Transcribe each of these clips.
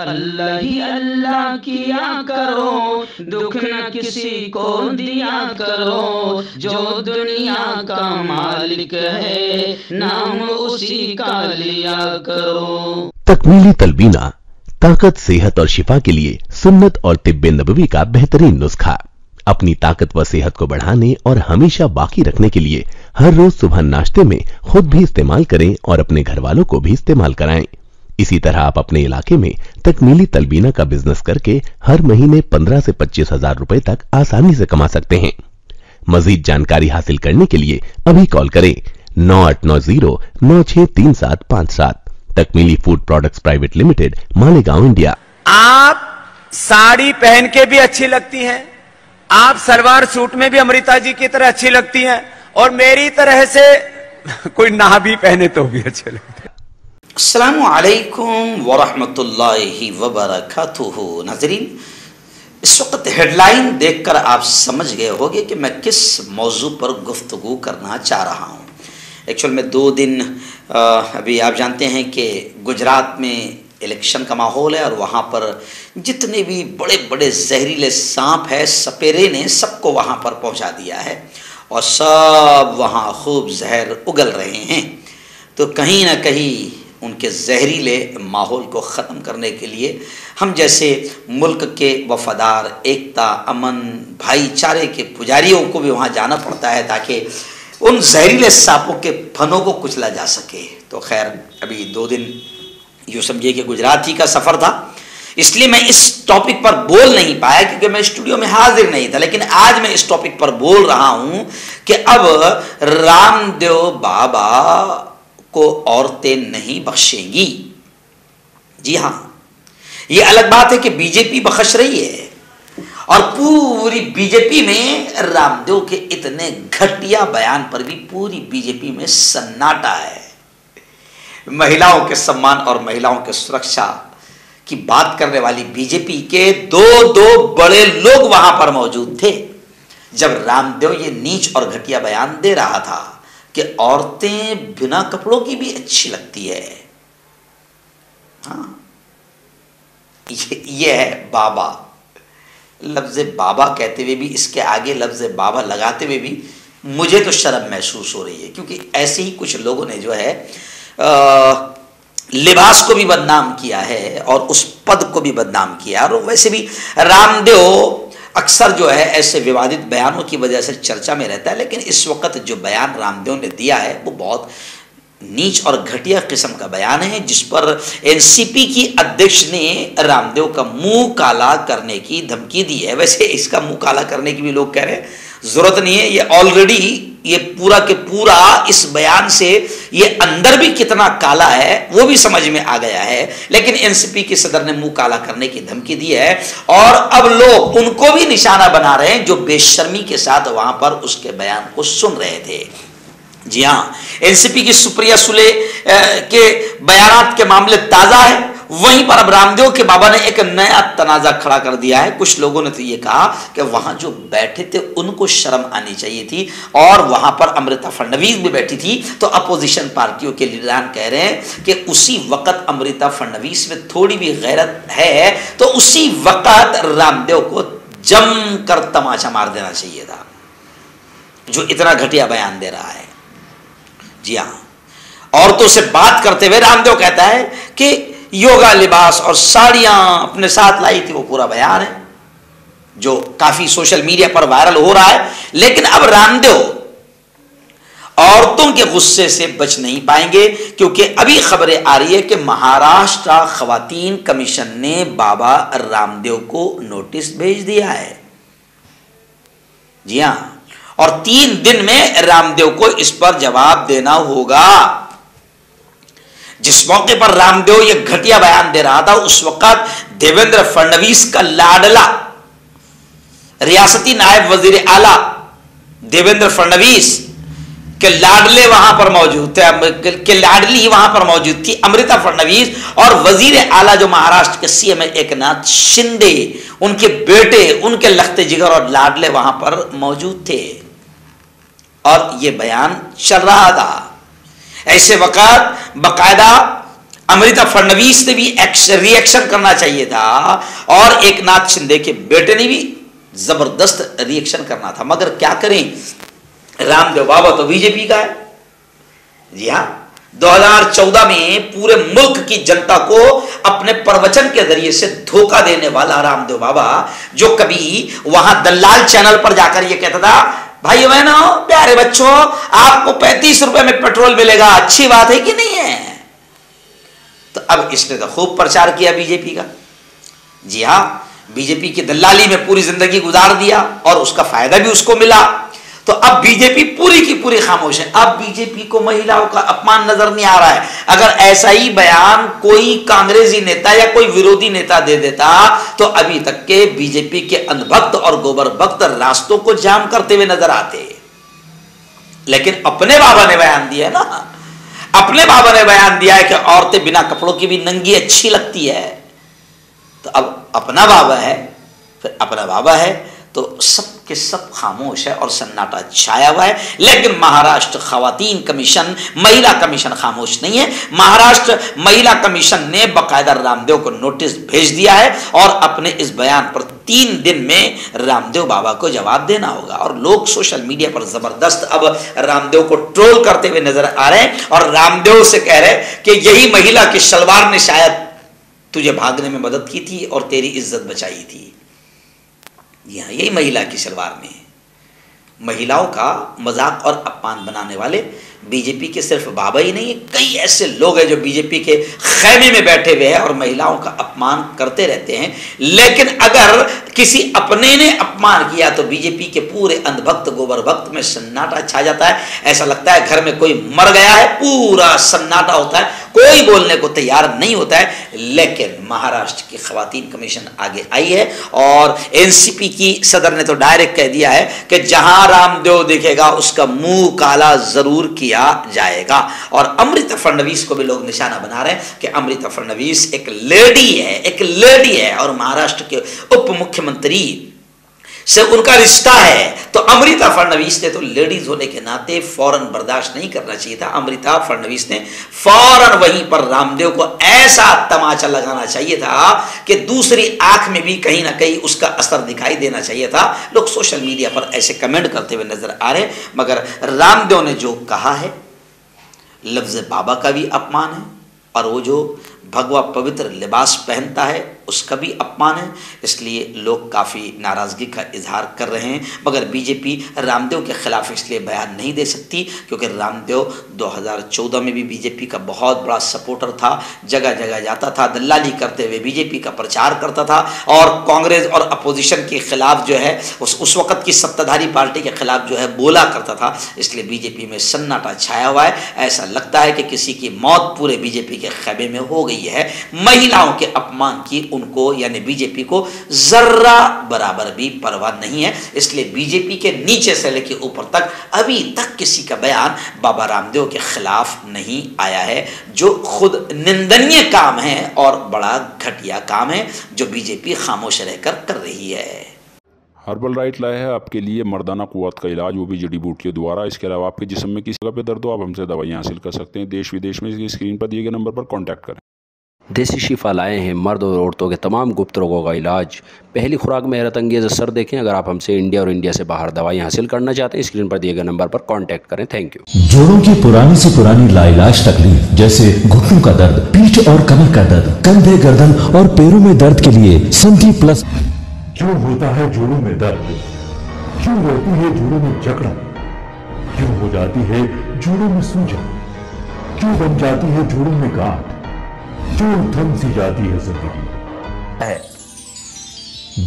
अल्लाह ही अल्लाह किया करो, दुख न किसी को दिया करो, जो दुनिया का मालिक है नाम उसी का लिया करो। तकमीली तलबीना, ताकत, सेहत और शिफा के लिए सुन्नत और तिब्बे नबवी का बेहतरीन नुस्खा। अपनी ताकत व सेहत को बढ़ाने और हमेशा बाकी रखने के लिए हर रोज सुबह नाश्ते में खुद भी इस्तेमाल करें और अपने घर वालों को भी इस्तेमाल कराएं। इसी तरह आप अपने इलाके में तकमीली तलबीना का बिजनेस करके हर महीने 15 से 25 हजार रुपए तक आसानी से कमा सकते हैं। मजीद जानकारी हासिल करने के लिए अभी कॉल करें 9890963757। Takmili food products private limited, Malegaon, India. आप साड़ी पहन के भी अच्छी लगती हैं, आप सलवार सूट में भी अमृता जी की तरह अच्छी लगती हैं, और मेरी तरह से कोई ना भी पहने तो भी अच्छे लगते हैं। अस्सलामु अलैकुम वरहमतुल्लाहि वबरकातुहू। नाज़रीन, इस वक्त हेडलाइन देखकर आप समझ गए होंगे कि मैं किस मौजू पर गुफ्तगू करना चाह रहा हूँ। एक्चुअल में 2 दिन अभी आप जानते हैं कि गुजरात में इलेक्शन का माहौल है और वहाँ पर जितने भी बड़े बड़े जहरीले सांप है, सपेरे ने सबको वहाँ पर पहुँचा दिया है और सब वहाँ खूब जहर उगल रहे हैं। तो कहीं ना कहीं उनके जहरीले माहौल को ख़त्म करने के लिए हम जैसे मुल्क के वफादार, एकता, अमन, भाईचारे के पुजारियों को भी वहाँ जाना पड़ता है ताकि उन जहरीले सांपों के फनों को कुचला जा सके। तो खैर, अभी 2 दिन यूँ समझिए कि गुजरात ही का सफ़र था, इसलिए मैं इस टॉपिक पर बोल नहीं पाया क्योंकि मैं स्टूडियो में हाजिर नहीं था। लेकिन आज मैं इस टॉपिक पर बोल रहा हूँ कि अब रामदेव बाबा को औरतें नहीं बख्शेंगी। जी हाँ, ये अलग बात है कि बीजेपी बख्श रही है और पूरी बीजेपी में रामदेव के इतने घटिया बयान पर भी पूरी बीजेपी में सन्नाटा है। महिलाओं के सम्मान और महिलाओं के सुरक्षा की बात करने वाली बीजेपी के दो बड़े लोग वहां पर मौजूद थे जब रामदेव ये नीच और घटिया बयान दे रहा था कि औरतें बिना कपड़ों की भी अच्छी लगती है। हाँ, ये है बाबा। लफ्ज़ बाबा कहते हुए भी, इसके आगे लफ्ज़ बाबा लगाते हुए भी मुझे तो शर्म महसूस हो रही है, क्योंकि ऐसे ही कुछ लोगों ने जो है लिबास को भी बदनाम किया है और उस पद को भी बदनाम किया। और वैसे भी रामदेव अक्सर जो है ऐसे विवादित बयानों की वजह से चर्चा में रहता है, लेकिन इस वक्त जो बयान रामदेव ने दिया है वो बहुत नीच और घटिया किस्म का बयान है, जिस पर एनसीपी की अध्यक्ष ने रामदेव का मुंह काला करने की धमकी दी है। वैसे इसका मुंह काला करने की भी लोग कह रहे हैं जरूरत नहीं है, ये ऑलरेडी ये पूरा के पूरा इस बयान से ये अंदर भी कितना काला है वो भी समझ में आ गया है। लेकिन एनसीपी के सदर ने मुंह काला करने की धमकी दी है और अब लोग उनको भी निशाना बना रहे हैं जो बेशर्मी के साथ वहां पर उसके बयान को सुन रहे थे। जी हाँ, एनसीपी की सुप्रिया सुले के बयानात के मामले ताजा है, वहीं पर अब रामदेव के बाबा ने एक नया तनाजा खड़ा कर दिया है। कुछ लोगों ने तो ये कहा कि वहां जो बैठे थे उनको शर्म आनी चाहिए थी, और वहां पर अमृता फडणवीस भी बैठी थी। तो अपोजिशन पार्टियों के लीडरान कह रहे हैं कि उसी वक्त अमृता फडणवीस में थोड़ी भी गैरत है तो उसी वक्त रामदेव को जमकर तमाचा मार देना चाहिए था, जो इतना घटिया बयान दे रहा है। जी हाँ, औरतों से बात करते हुए रामदेव कहता है कि योगा लिबास और साड़ियां अपने साथ लाई थी, वो पूरा बयान है जो काफी सोशल मीडिया पर वायरल हो रहा है। लेकिन अब रामदेव औरतों के गुस्से से बच नहीं पाएंगे, क्योंकि अभी खबरें आ रही है कि महाराष्ट्र खवातीन कमीशन ने बाबा रामदेव को नोटिस भेज दिया है। जी हां, और 3 दिन में रामदेव को इस पर जवाब देना होगा। जिस मौके पर रामदेव ये घटिया बयान दे रहा था उस वक्त देवेंद्र फडणवीस का लाडला रियासती नायब वजीर आला देवेंद्र फडणवीस के लाडले वहां पर मौजूद थे, के लाडली वहां पर मौजूद थी अमृता फडणवीस, और वजीर आला जो महाराष्ट्र के सीएम एकनाथ शिंदे, उनके बेटे, उनके लखते जिगर और लाडले वहां पर मौजूद थे और यह बयान चल रहा था। ऐसे वक्त बकायदा अमृता फडणवीस ने भी रिएक्शन करना चाहिए था और एकनाथ शिंदे के बेटे ने भी जबरदस्त रिएक्शन करना था, मगर क्या करें, रामदेव बाबा तो बीजेपी का है। जी हां, 2014 में पूरे मुल्क की जनता को अपने प्रवचन के जरिए से धोखा देने वाला रामदेव बाबा, जो कभी वहां दलाल चैनल पर जाकर यह कहता था, भाई बहनों प्यारे बच्चों आपको 35 रुपए में पेट्रोल मिलेगा, अच्छी बात है कि नहीं है। तो अब इसने तो खूब प्रचार किया बीजेपी का। जी हां, बीजेपी की दलाली में पूरी जिंदगी गुजार दिया और उसका फायदा भी उसको मिला। तो अब बीजेपी पूरी की पूरी खामोश है। अब बीजेपी को महिलाओं का अपमान नजर नहीं आ रहा है। अगर ऐसा ही बयान कोई कांग्रेसी नेता या कोई विरोधी नेता दे देता तो अभी तक के बीजेपी के अंधभक्त और गोबर भक्त रास्तों को जाम करते हुए नजर आते। लेकिन अपने बाबा ने बयान दिया है ना, अपने बाबा ने बयान दिया है कि औरतें बिना कपड़ों की भी नंगी अच्छी लगती है। तो अब अपना बाबा है, फिर अपना बाबा है तो सब के सब खामोश है और सन्नाटा छाया हुआ है। लेकिन महाराष्ट्र खवातीन कमीशन, महिला कमीशन खामोश नहीं है। महाराष्ट्र महिला कमीशन ने बाकायदा रामदेव को नोटिस भेज दिया है और अपने इस बयान पर 3 दिन में रामदेव बाबा को जवाब देना होगा। और लोग सोशल मीडिया पर जबरदस्त अब रामदेव को ट्रोल करते हुए नजर आ रहे हैं और रामदेव से कह रहे हैं कि यही महिला की सलवार ने शायद तुझे भागने में मदद की थी और तेरी इज्जत बचाई थी। यहां यही महिला की सलवार में। महिलाओं का मजाक और अपमान बनाने वाले बीजेपी के सिर्फ बाबा ही नहीं है, कई ऐसे लोग हैं जो बीजेपी के खैमे में बैठे हुए हैं और महिलाओं का अपमान करते रहते हैं। लेकिन अगर किसी अपने ने अपमान किया तो बीजेपी के पूरे अंधभक्त गोबर भक्त में सन्नाटा छा जाता है। ऐसा लगता है घर में कोई मर गया है, पूरा सन्नाटा होता है, कोई बोलने को तैयार नहीं होता है। लेकिन महाराष्ट्र की खवातीन कमीशन आगे आई है और एनसीपी की सदर ने तो डायरेक्ट कह दिया है कि जहां रामदेव दिखेगा उसका मुंह काला जरूर किया जाएगा। और अमृता फडणवीस को भी लोग निशाना बना रहे हैं कि अमृता फडणवीस एक लेडी है, एक लेडी है और महाराष्ट्र के उप मुख्यमंत्री से उनका रिश्ता है। तो अमृता फडणवीस ने तो लेडीज होने के नाते फौरन बर्दाश्त नहीं करना चाहिए था। अमृता फडणवीस ने फौरन वहीं पर रामदेव को ऐसा तमाचा लगाना चाहिए था कि दूसरी आंख में भी कहीं ना कहीं उसका असर दिखाई देना चाहिए था। लोग सोशल मीडिया पर ऐसे कमेंट करते हुए नजर आ रहे हैं, मगर रामदेव ने जो कहा है लफ्ज बाबा का भी अपमान है और वो जो भगवा पवित्र लिबास पहनता है उसका भी अपमान है। इसलिए लोग काफ़ी नाराज़गी का इजहार कर रहे हैं। मगर बीजेपी रामदेव के खिलाफ इसलिए बयान नहीं दे सकती क्योंकि रामदेव 2014 में भी बीजेपी का बहुत बड़ा सपोर्टर था, जगह जगह जाता था, दलाली करते हुए बीजेपी का प्रचार करता था और कांग्रेस और अपोजिशन के खिलाफ जो है उस वक़्त की सत्ताधारी पार्टी के खिलाफ जो है बोला करता था। इसलिए बीजेपी में सन्नाटा छाया हुआ है। ऐसा लगता है कि किसी की मौत पूरे बीजेपी के खैबे में हो गई है। महिलाओं के अपमान की उनको यानी बीजेपी को जर्रा बराबर भी परवाह नहीं है। इसलिए बीजेपी के नीचे से लेकर ऊपर तक अभी तक किसी का बयान बाबा रामदेव के खिलाफ नहीं आया है, जो खुद निंदनीय काम है और बड़ा घटिया काम है जो बीजेपी खामोश रहकर कर रही है। हर्बल राइट लाया है आपके लिए मर्दाना कुव्वत का इलाज, वो भी जड़ी बूटियों द्वारा। इसके अलावा आपके जिस्म में किसी जगह पे दर्द हो आप हमसे दवाइयाँ हासिल कर सकते हैं। देश विदेश में स्क्रीन पर दिए गए नंबर पर कॉन्टैक्ट करें। देसी शिफा लाए हैं मर्द और औरतों के तमाम गुप्त रोगों का इलाज। पहली खुराक में हैरत अंगेज़ असर देखें। अगर आप हमसे इंडिया और इंडिया से बाहर दवाई हासिल करना चाहते हैं स्क्रीन पर दिए गए नंबर पर कांटेक्ट करें। Thank you. जोड़ों की पुरानी से पुरानी लाइलाज तकलीफ जैसे घुटनों का दर्द, पीठ और कमर का दर्द, कंधे, गर्दन और पैरों में दर्द के लिए संधि प्लस। क्यों होता है जोड़ों में दर्द? क्यों रहती है जोड़ों में जकड़न? क्यों हो जाती है जोड़ों में सूजन? क्यों बन जाती है जोड़ों में गांठ? क्यों थम सी जाती है जिंदगी?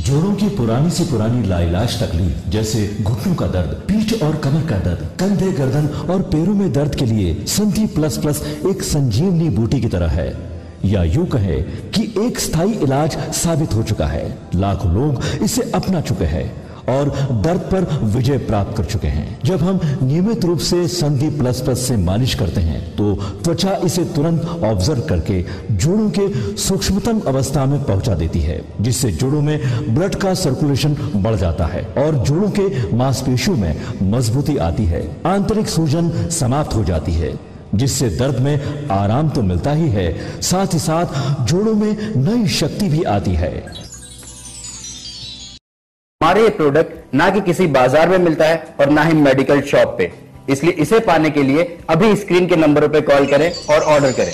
जोड़ों की पुरानी से पुरानी लाइलाज तकलीफ जैसे घुटनों का दर्द, पीठ और कमर का दर्द, कंधे, गर्दन और पैरों में दर्द के लिए संधि प्लस प्लस एक संजीवनी बूटी की तरह है, या यूं कहे कि एक स्थायी इलाज साबित हो चुका है। लाखों लोग इसे अपना चुके हैं और दर्द पर विजय प्राप्त कर चुके हैं। जब हम नियमित रूप से संधि प्लस प्लस से मालिश करते हैं तो त्वचा इसे तुरंत ऑब्जर्व करके जोड़ों के सूक्ष्मतम अवस्था में पहुंचा देती है, जिससे जोड़ों में ब्लड का सर्कुलेशन बढ़ जाता है और जोड़ों के मांसपेशियों में मजबूती आती है, आंतरिक सूजन समाप्त हो जाती है, जिससे दर्द में आराम तो मिलता ही है, साथ ही साथ जोड़ों में नई शक्ति भी आती है। हमारे ये प्रोडक्ट ना कि किसी बाजार में मिलता है और ना ही मेडिकल शॉप पे, इसलिए इसे पाने के लिए अभी स्क्रीन के नंबरों पे कॉल करें और ऑर्डर करें।